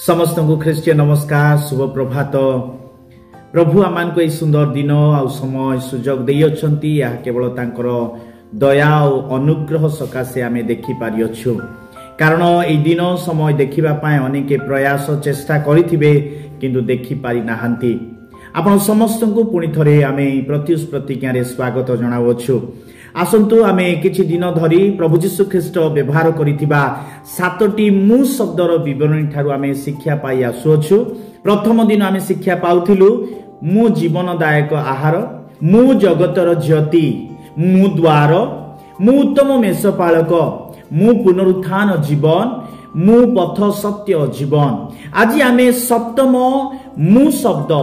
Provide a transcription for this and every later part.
समस्त को ख्रीष्टीय नमस्कार शुभ प्रभात। प्रभु आमान को सुंदर दिन आ समय सुजोग दे अछंती या केवल तांकर दया और अनुग्रह सकाशे आमे देखि पारि अछु। कारण ए दिन समय देखिबा पाए अनेके प्रयास चेष्टा करिथिबे किंतु देखि पारि नाहंती। आपण समस्त को पुनि थरे आमे प्रत्युष प्रतिज्ञा रे स्वागत जणावछु। आसंतु आमे किछि दिन धरी प्रभु जीशु ख्रीष्ट व्यवहार करिथिबा 7टी मु शब्दर विवरणी ठारू आमे शिक्षा पाई आसुछु। प्रथम दिन आमे शिक्षा पाउथिलु मु जीवनदायक आहार, मु जगतर ज्योति, मु द्वार, मु उत्तम मेषपालक, मु पुनरुत्थान जीवन, मु पथ सत्य जीवन। आज आमे सप्तम मु शब्द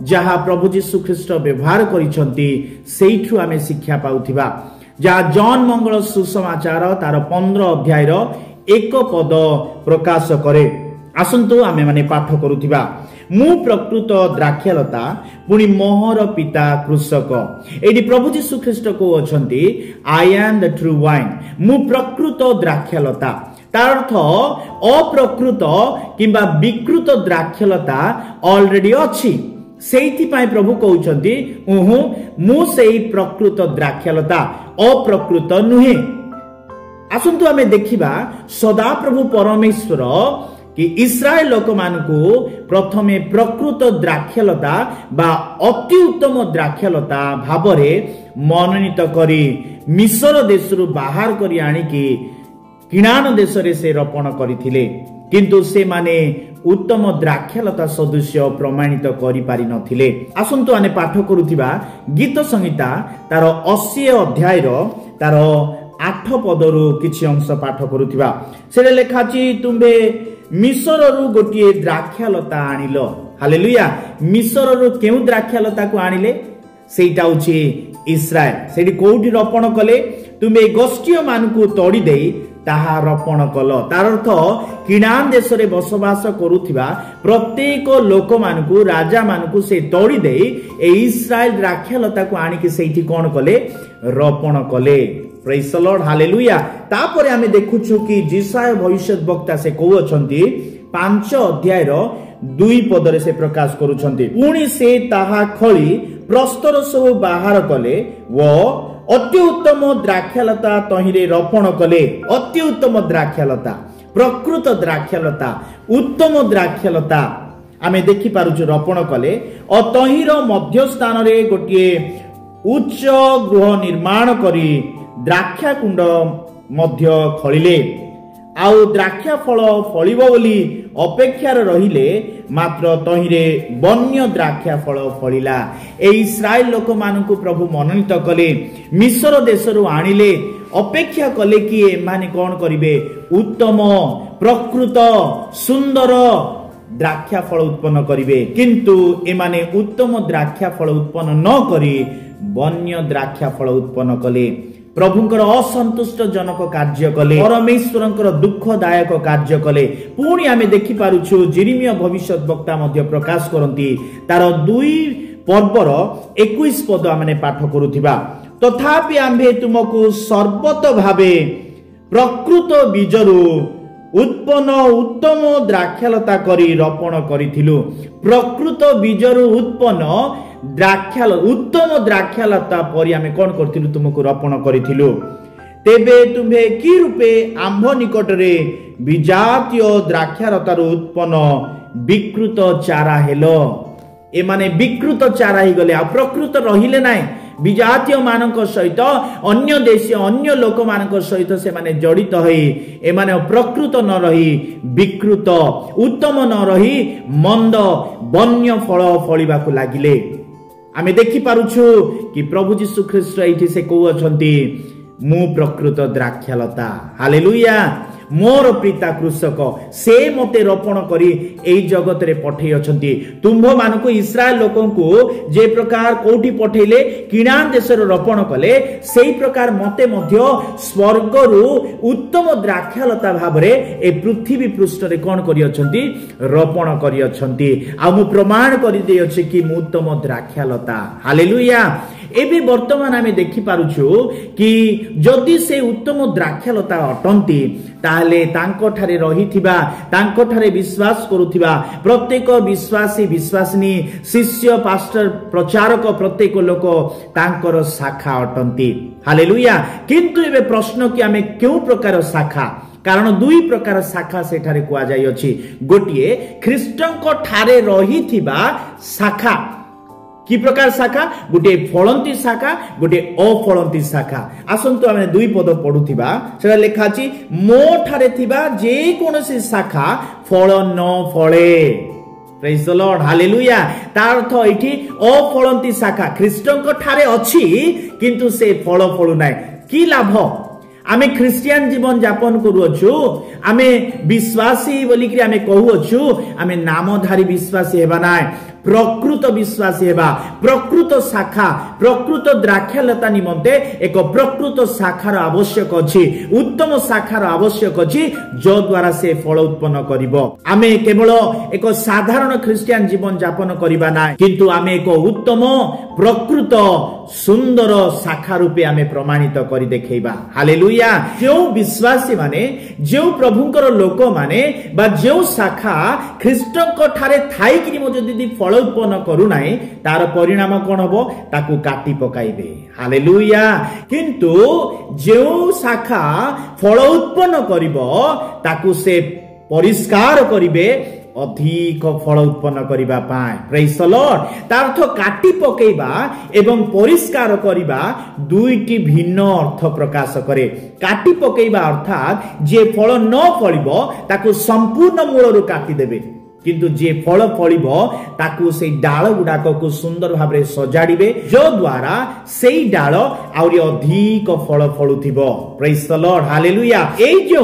जहा प्रभु जीशु ख्रीष्ट व्यवहार करिसंती सेइठु आमे शिक्षा पाउथिबा। जहा जॉन मंगल सुसमाचार तार 15 अध्याय रो 1 पद प्रकाश करे। आसंतु आमे माने पाठ करूथिबा। मु प्रकृत द्राक्षालता पुनी मोहर पिता कृषक। एडी प्रभु जीशु ख्रीष्ट को अछंती I am the true vine. मु प्रकृत द्राक्षालता तार अर्थ अप्रकृत किंबा विकृत द्राक्षालता ऑलरेडी अछि। सेइथि पाई प्रभु कहउछंती उहु मु सेई प्रकृत द्राक्षालता अप्रकृत नुहे। आसंतु आमे देखिबा सदा प्रभु परमेश्वर कि इस्राएल लोक मानकु प्रथमे प्रकृत द्राक्षालता बा अति उत्तम द्राक्षालता भाबरे मनोनीत करी मिस्र देशरु बाहर करी आनिकी किनान देशरे से रोपण करिथिले। किंतु से माने उत्तम द्राक्षालता सदृश्य प्रमाणित करि पारि नथिले। आसंतु आने पाठ करूथिबा गीत संहिता तार 80 अध्याय रो तार 8 पदरु किछि अंश पाठ करूथिबा। सेले लेखाची तुंबे मिस्ररु गोटिए द्राक्षालता आनिलो। हालेलुया। मिस्ररु केउ द्राक्षालता को आनिले? सेइटा होछि इस्राएल। सेडी कोउठी रोपण कले? तुमे गोष्ठीय मानकु तोड़ी देई ताहा रोपण कल। तार अर्थ किनान देश रे बसवास करूथिबा प्रत्येक लोक मानकु राजा मानकु से तोड़ी देई ए इस्राएल द्राक्षालता को आनिके सेइठी कोन कले? रोपण कले। Praise the Lord. हालेलुया। तापरे आमे देखुछु कि जिसाय भविष्यत वक्ता से कहू अछंती 5 अध्याय रो 2 पदरे से प्रकाश करूछंती पुणी से ताहा खळी प्रस्तर सब बाहर कले व अति उत्तम द्राक्षालता तहिरे रोपण कले। अति उत्तम द्राक्षालता, प्रकृत द्राक्षालता, उत्तम द्राक्षालता आमे देखि पारुछु रोपण कले। और तहिर मध्य स्थान रे गोटिए उच्च गृह निर्माण करी द्राक्षा कुंड मध्य खळिले। आउ द्राक्षा फल फळिबो बोली अपेक्षार रहिले मात्र तहिरे वन्य द्राक्षा फल फळिला। ए इस्राएल लोक मानकु प्रभु मनोनीत कले, मिस्र देशरु आनिले, अपेक्षा कले कि एमाने कोन करिवे? उत्तम प्रकृत सुंदर द्राक्षा फल उत्पन्न करिवे। किंतु एमाने उत्तम द्राक्षा फल उत्पन्न न करी वन्य द्राक्षा फल उत्पन्न कले। प्रभुंकर असंतुष्ट जनक कार्य कले, परमेश्वरंकर दुखदायक कार्य कले। पुणी आमे देखि पारुछु जिरिमिया भविष्यत वक्ता मध्य प्रकाश करंती तार 2 पर्वर 21 पद आमे पाठ करूथिबा। तथापि आम्भे तुमको सर्वत भावे प्रकृत बीजरु उत्पन्न उत्तम द्राक्षालता करी रोपण करिथिलु। प्रकृत बीजरु उत्पन्न उत्तम द्राक्षालता परि आमे कोन करथिलु? तुमको रोपण करिथिलु। तेबे तुम्हे की रूपे आंभ निकटरे विजातीय द्राक्षालतारु उत्पन्न विकृत चारा हेलो। ए माने विकृत चारा ही गले, आ प्रकृत रहिले नाय। विजातीय मानक सहित अन्य देशीय अन्य लोक मानक सहित से माने जड़ित होई ए माने प्रकृत न रही विकृत, उत्तम न रही मंद वन्य फल फळिबाकु लागिले। आमे देखि पारुछु कि प्रभु जीशु ख्रीष्ट एठी से कहू अछंती मु प्रकृत द्राक्षालता। हालेलुया। मोर पिता कृषक, से मते रोपण करी एई जगत रे पठेई अछंती। तुंभ मानको इस्राएल लोकंकु जे प्रकार कोठी पठेइले किनान देश रे रोपण कले, सेई प्रकार मते मध्य स्वर्गरु उत्तम द्राक्षालता भाबरे ए पृथ्वी पृष्ठ रे कोन करी अछंती? रोपण करी अछंती। आ मु प्रमाण करी दे अछि कि मु उत्तम द्राक्षालता। हालेलुया। ଏବେ ବର୍ତ୍ତମାନ ଆମେ ଦେଖିପାରୁଛୁ କି ଯଦି ସେ ଉତ୍ତମ ଦ୍ରାକ୍ଷାଲତା ଅଟନ୍ତି ତାହେଲେ ତାଙ୍କଠାରେ ରହିଥିବା ତାଙ୍କଠାରେ ବିଶ୍ୱାସ କରୁଥିବା ପ୍ରତ୍ୟେକ ବିଶ୍ୱାସୀ ବିଶ୍ୱାସିନୀ ଶିଷ୍ୟ ପାଷ୍ଟର ପ୍ରଚାରକ ପ୍ରତ୍ୟେକ ଲୋକ ତାଙ୍କର ଶାଖା ଅଟନ୍ତି। ହାଲେଲୁୟା। କିନ୍ତୁ ଏବେ ପ୍ରଶ୍ନ କି ଆମେ କେଉଁ ପ୍ରକାର ଶାଖା? କାରଣ ଦୁଇ ପ୍ରକାର ଶାଖା ସେଠାରେ କୁହାଯାଇଅଛି। ଗୋଟିଏ ଖ୍ରୀଷ୍ଟଙ୍କ ଠାରେ ରହିଥିବା ଶାଖା। কি প্রকার শাখা? গোটে ফলন্তি শাখা, গোটে অফলন্তি শাখা। আসন্তু আমি দুই পদ পড়ুথিবা, সেটা লেখা আছে মো ঠারে থিবা যে কোনসি শাখা ফল ন ফলে। Praise the Lord, hallelujah. তার অর্থ এটি অফলন্তি শাখা খ্রিস্টଙ୍କ ঠারে ଅଛି কিন্তু সে ফল ফলু নাই। কি লাভ? आमे ख्रिस्टियन जीवन यापन करूछु, आमे विश्वासी बोलिकरी आमे कहूछु, आमे नामधारी विश्वासी हेबा नाय, प्रकृत विश्वासी हेबा। प्रकृत शाखा प्रकृत द्राक्षालता निमंते एक प्रकृत शाखार आवश्यक अछि, उत्तम शाखार आवश्यक अछि जो द्वारा से फल उत्पन्न करिवो। आमे केवल एक साधारण ख्रिस्टियन जीवन यापन करिबा नाय, किंतु आमे एक उत्तम प्रकृत सुंदर शाखा रूपे आमे प्रमाणित करि देखैबा। हालेलुया। जो विश्वासी माने, जो प्रभुंकर लोक माने बा जो शाखा ख्रिस्टଙ୍କ ठारे थाई कि मो जदि फल उत्पन्न करू नाही तार परिणाम कोन हबो? ताकू काटी पकाइबे। हालेलुया। किंतु जो शाखा फल उत्पन्न करिवो ताकू से परिष्कार करिवे अधिक फल उत्पन्न करिबा पाए। Praise the Lord. तार अर्थ काटी पकेइबा एवं परिष्कार करिबा दुईटी भिन्न अर्थ प्रकाश करे। काटी पकेइबा अर्थात जे फल न फलिबो ताकू संपूर्ण मूलरू काटी देबे, किंतु जे फल फलिबो ताकू से डाल गुडाक को सुंदर भाबरे सजाडिबे जो द्वारा सेई डाल आउरी अधिक फल फलुथिबो। Praise the Lord, hallelujah. एई जो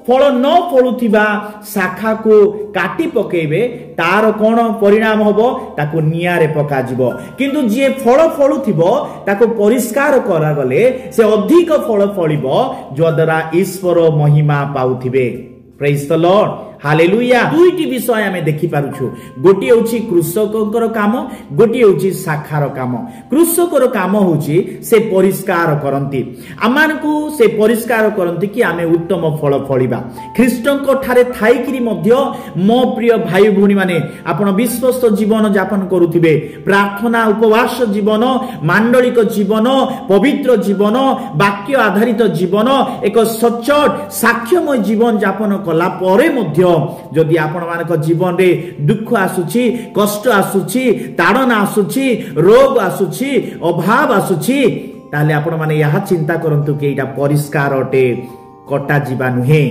फल न फलुथिबा शाखा को काटी पकेइबे तार कोन परिणाम हबो? ताकू नियारे पका जिवो। किंतु जे फल फलुथिबो ताकू परिष्कार करा गले से अधिक फल फलिबो जो द्वारा ईश्वर महिमा पाउथिबे। Praise the Lord, hallelujah. दुईटी विषय आमे देखि पारुछु। गोटी होछि कृषककर काम, गोटी होछि शाखार काम। कृषकर काम होछि से परिष्कार करंती, आमानकु से परिष्कार करंती कि आमे उत्तम फल फलिबा। ख्रिस्टଙ୍କ ठारे थाई किरि मध्य मो प्रिय भाई भौणी माने आपण विश्वस्त जीवन यापन करूथिबे, प्रार्थना उपवास जीवन, मांडलिक जीवन, पवित्र जीवन, वाक्य आधारित जीवन, एक सचोट साक्ष्यमय जीवन यापन कला परे मध्य जदि आपण मानक जीवन रे दुख आसुची, कष्ट आसुची, ताड़ना आसुची, रोग आसुची, अभाव आसुची, ताले आपण माने यहा चिंता करंतु कि एटा परिष्कार अटे, कटा जीवा नुहे।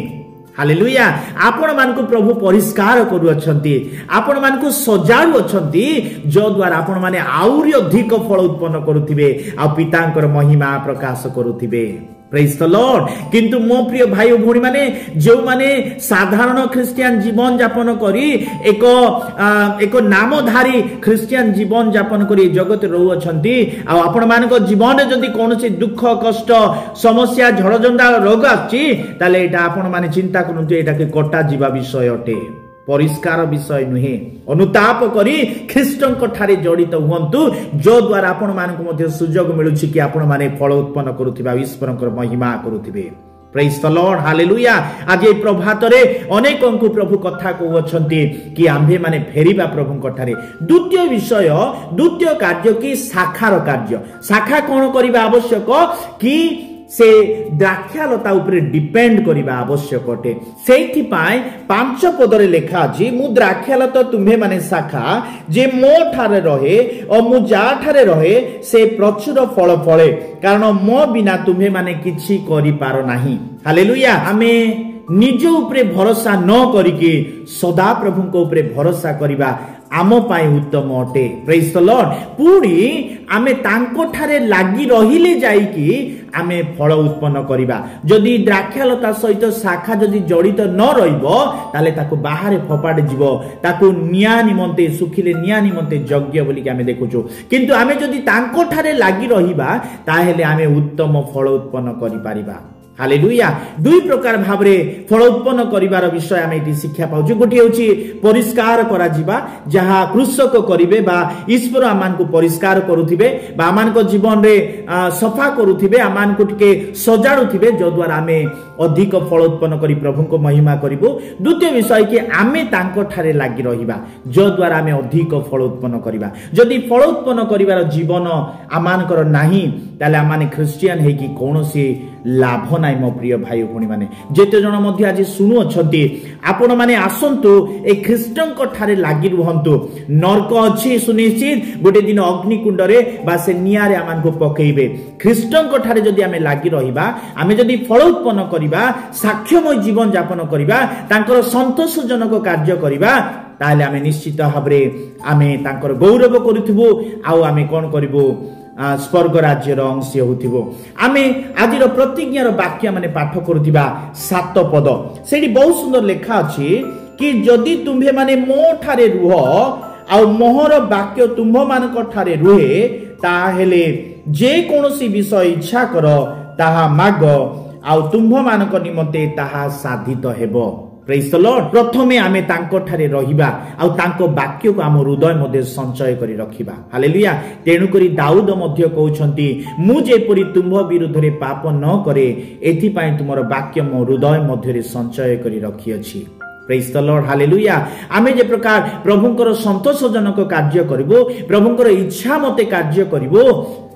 हालेलुया। आपण मानकु प्रभु परिष्कार करू अछंती, आपण मानकु सजाडू अछंती जो द्वारा आपण माने आउरी अधिक फल उत्पन्न करूथिबे आ पितांकर महिमा प्रकाश करूथिबे। Praise the Lord. किंतु मो प्रिय भाई भौणी माने जो माने साधारण ख्रिस्टियन जीवन यापन करी एक नामधारी ख्रिस्टियन जीवन यापन करी जगत रहू अछंती आ आपण मानक जीवन रे जदी कोनोसी दुख कष्ट समस्या झड़झंडा रोग आछि ताले एटा आपण माने चिंता करनु एटा के कटा जीवा विषय अटे, परिष्कार विषय नुहे। अनुताप करी ख्रिस्टଙ୍କ ठारे जड़ित हुंतु जो द्वारा आपण मानक मध्ये सुयोग मिलुछि कि आपण माने फल उत्पन्न करूथिबा ईश्वरଙ୍କର महिमा करूथिबे। Praise the Lord, hallelujah. आज ए प्रभात रे अनेकंकु प्रभु कथा कहउछंती कि आम्भे माने फेरिबा प्रभुଙ୍କ ठारे। द्वितीय विषय, द्वितीय कार्य कि शाखार कार्य। शाखा कोन करिबा आवश्यक कि से द्राक्षालता उपरे डिपेंड करिबा आवश्यक अटे। सेथि पाए 5 पदरे लेखा अछि मु द्राक्षालता तुम्हे माने शाखा जे मो ठारे रहे और मु जा ठारे रहे से प्रचुर फल फळे, कारण मो बिना तुम्हे माने किछि करि पारो नाही। हालेलुया। आमे निज उपरे भरोसा न करिके सदा प्रभुଙ୍କ उपरे भरोसा करिबा आम पाए उत्तम अटे। Praise the Lord. पुणी आमे तांको ठारे लागि रहिले जाई कि आमे फल उत्पन्न करिबा। जदि द्राक्षालता सहित शाखा जदि जड़ित न रहिबो ताले ताको बाहरे फपाड जिवो, ताको निया निमंते सुखिले निया निमंते यज्ञ बोली कि आमे देखुछु। किंतु आमे जदि तांको ठारे लागि रहिबा ताहेले आमे उत्तम फल उत्पन्न करि पारिबा। हालेलुया दुई प्रकार भावरे फल उत्पन्न करिवार विषय आमे एटी शिक्षा पाउछु गोटे होछि परिष्कार करा जिबा जहा कृषक करिवे बा ईश्वर आमान को परिष्कार करूथिबे बा आमान को जीवन रे सफा करूथिबे आमान को टिके सजाडुथिबे जो द्वारा आमे अधिक फल उत्पन्न करी प्रभु को महिमा करिबो द्वितीय विषय कि आमे तांको ठारे लागि रहिबा जो द्वारा आमे अधिक फल उत्पन्न करिबा जदि फल उत्पन्न करिवार जीवन आमानकर नाही ताले आमाने क्रिश्चियन हे कि कोनोसी लाभ नाइ मो प्रिय भाई भणी माने जेते जण मध्ये आज सुनु अछंती आपण माने आसंतु ए ख्रीष्टन को ठारे लागि रहंतु नरक अछि सुनिश्चित गोटे दिन अग्निकुंड रे बा से नियारे आमान को पकेइबे ख्रीष्टन को ठारे जदि आमे लागि रहिबा आमे जदि फल उत्पन्न करिबा साक्ष्यमय जीवन यापन करिबा तांकर संतोषजनक कार्य करिबा ताले आमे निश्चित भाबरे आमे तांकर गौरव करूथिबो आउ आमे कोन करिबो स्वर्ग राज्यर अंश होथिबो आमे आजिर प्रतिज्ञार वाक्य माने पाठ करूथिबा 7 पद सेठी बहुत सुंदर लेखा अछि कि जदि तुम्हे माने मो ठारे रुह आ मोहर वाक्य तुम्भ मानक ठारे रुहे ताहेले जे कोनोसी विषय इच्छा कर ताहा माग आ तुम्भ मानक निमते ताहा साधित हेबो प्रेज द लॉर्ड प्रथमे आमे तांको ठारे रहिबा आ तांको वाक्य को आम हृदय मध्ये संचय करी रखिबा हालेलुया तेनु करी दाऊद मध्ये कहउछंती मु जेपरि तुम्भ विरुद्ध रे पाप न करे एथि पई तुमर वाक्य मो हृदय मध्ये रे संचय करी रखि अछि प्रेज द लॉर्ड हालेलुया आमे जे प्रकार प्रभुंकर संतोषजनक कार्य करिवो प्रभुंकर इच्छा मते कार्य करिवो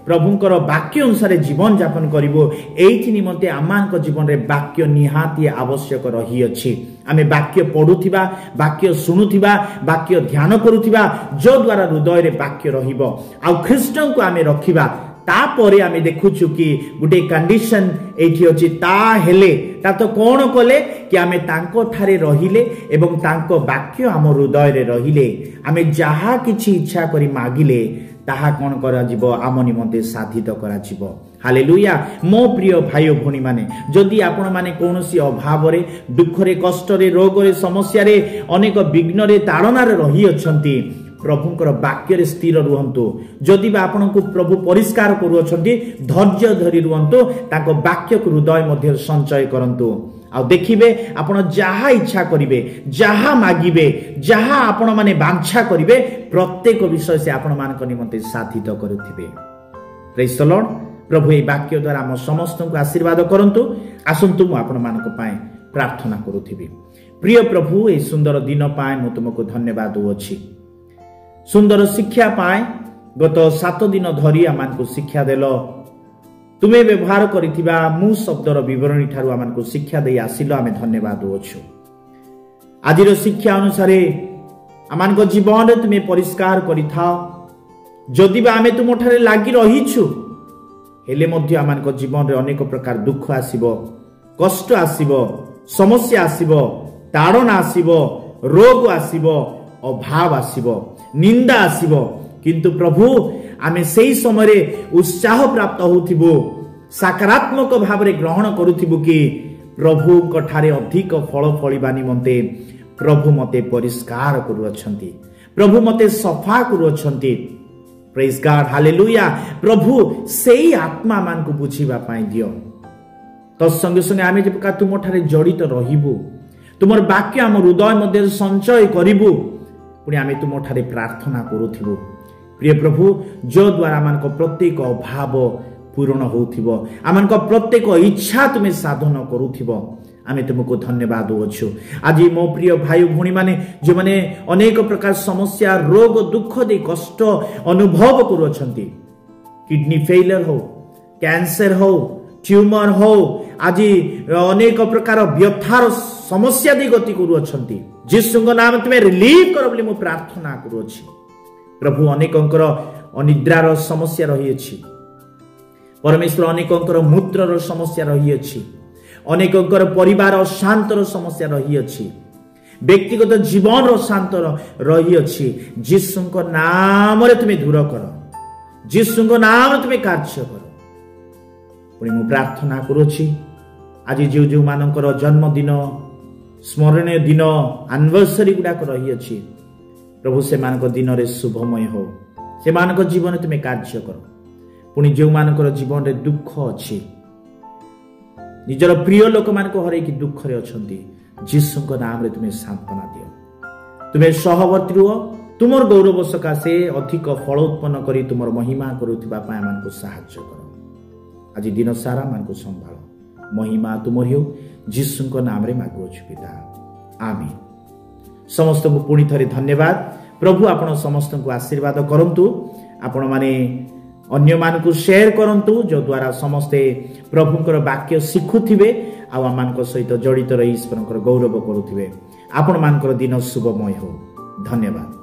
प्रभुंकर वाक्य अनुसार जीवन यापन करिवो एथि निमते आमानक जीवन रे वाक्य निहाती आवश्यक रही अछि आमे वाक्य पढुथिबा वाक्य सुनुथिबा वाक्य ध्यान करूथिबा जो द्वारा हृदय रे वाक्य रहिबो आ ख्रीष्टन को आमे रखिबा तापरे आमे देखुछु कि गुटे कंडीशन एठी अछि ता हेले ता तो कोन कोले कि आमे तांको ठारे रहिले एवं तांको वाक्य आम हृदय रे रहिले आमे जहा किछि इच्छा करी मागिले ताहा कोन करा जीवो आम निमंते साधित करा जीवो हालेलुया मो प्रिय भाई भणी माने जदि आपण माने कोनोसी अभाव रे दुख रे कष्ट रे रोग रे समस्या रे अनेक विघ्न रे ताड़ना रे रही अछंती प्रभुंकर वाक्य रे स्थिर रुहंतु जदि बा आपण को प्रभु परिष्कार करू अछंती धैर्य धरि रुहंतु ताको वाक्य को हृदय मध्ये संचय करंतु आ देखिबे आपण जहा इच्छा करिवे जहा मागिबे जहा आपण माने वांछा करिवे प्रत्येक विषय से आपण मानक निमंते साधित करूथिबे प्रेज द लॉर्ड प्रभु ए वाक्य द्वारा हम समस्त को आशीर्वाद करंतु आसंतु मु आपण मानक पाए प्रार्थना करूथिबे प्रिय प्रभु ए सुंदर दिन पाए मु तुमको धन्यवाद दोछि सुंदर शिक्षा पाए गत 7 दिन धरी आमान को शिक्षा देलो तुमे व्यवहार करिथिबा मु शब्दर विवरणी ठारू आमान को शिक्षा दे आसिलो आमे धन्यवाद दोछु आजिर शिक्षा अनुसार आमान को जीवन रे तुमे परिष्कार करिथाओ जदि बा आमे तुम ठारे लागि रहिछु हेले मध्य आमान को जीवन रे अनेक प्रकार दुख आसीबो कष्ट आसीबो समस्या आसीबो ताड़ना आसीबो रोग आसीबो अभाव आसीबो निंदा आसीबो किंतु प्रभु आमे सेही समय रे उत्साह प्राप्त होथिबो सकारात्मक भाव रे ग्रहण करूथिबो कि प्रभु कठारे अधिक फल फलिबा निमंते प्रभु मते परिष्कार करू अछंती प्रभु मते सफा करू अछंती प्रेज गॉड हालेलुया प्रभु सेही आत्मा मान को बुझिबा पाई दियो तो संगे संगे आमे जे प्रकार तुम ठारे जड़ित रहिबो तुमर वाक्य हम हृदय मध्ये संचय करिबो पुणी आमे तुम ठारे प्रार्थना करूथिबो प्रिय प्रभु जो द्वारा मान को प्रत्येक अभाव पूर्ण होथिबो आमान को प्रत्येक इच्छा तुमे साधन करूथिबो आमे तुमको धन्यवाद दोछु आज मो प्रिय भाई भणी माने जे माने अनेक प्रकार समस्या रोग दुख दे कष्ट अनुभव करू अछंती किडनी फेलियर हो कैंसर हो ट्यूमर हो आज अनेक प्रकार व्यथार समस्या दे गति करू अछंती यीशुଙ୍କ नाम तुमे रिलीव करो बोली मो प्रार्थना करू अछि प्रभु अनेकंकर अनिद्रार समस्या रही अछि परमेश्वर अनेकंकर मूत्रर समस्या रही अछि अनेकंकर परिवार अशांतर समस्या रही अछि व्यक्तिगत जीवन अशांत रही अछि यीशुଙ୍କ नाम रे तुमे दूर करो यीशुଙ୍କ नाम तुमे कार्य करो पुणी मु प्रार्थना करू छी आज जो जो मानकर जन्मदिन स्मरणीय दिन एनिवर्सरी गुडा रही अछि प्रभु से मानक दिन रे शुभमय हो से मानक जीवन तुमे कार्य करो पुणी जो मानकर जीवन रे दुख अछि ନିଜର ପ୍ରିୟ ଲୋକମାନଙ୍କୁ ହରେଇକି ଦୁଃଖରେ ଅଛନ୍ତି, ଯୀଶୁଙ୍କ ନାମରେ ତୁମେ ସାନ୍ତ୍ୱନା ଦିଅ। ତୁମେ ସହବର୍ତ୍ତୀ ରୁହ, ତୁମର ଗୌରବ ସକାଶେ ଅଧିକ ଫଳ ଉତ୍ପନ୍ନ କରି ତୁମର ମହିମା କରୁଥିବା ପାଇଁ ଆମମାନଙ୍କୁ ସାହାଯ୍ୟ କର। ଆଜି ଦିନ ସାରା ଆମମାନଙ୍କୁ ସମ୍ଭାଳ। ମହିମା ତୁମର ହେଉ, ଯୀଶୁଙ୍କ ନାମରେ ମାଗୁଅଛୁ ପିତା, ଆମେନ୍। ସମସ୍ତଙ୍କୁ ପୁଣି ଥରେ ଧନ୍ୟବାଦ। ପ୍ରଭୁ ଆପଣ ସମସ୍ତଙ୍କୁ ଆଶୀର୍ବାଦ କରନ୍ତୁ। ଆପଣମାନେ ଅନ୍ୟମାନଙ୍କୁ ସେୟାର କରନ୍ତୁ, ଯଦ୍ୱାରା ସମସ୍ତେ ପ୍ରଭୁଙ୍କର ବାକ୍ୟ ଶିଖୁଥିବେ ଆଉ ଆମମାନଙ୍କ ସହିତ ଜଡ଼ିତ ରହି ଈଶ୍ୱରଙ୍କର ଗୌରବ କରୁଥିବେ। ଆପଣମାନଙ୍କର ଦିନ ଶୁଭମୟ ହେଉ। ଧନ୍ୟବାଦ।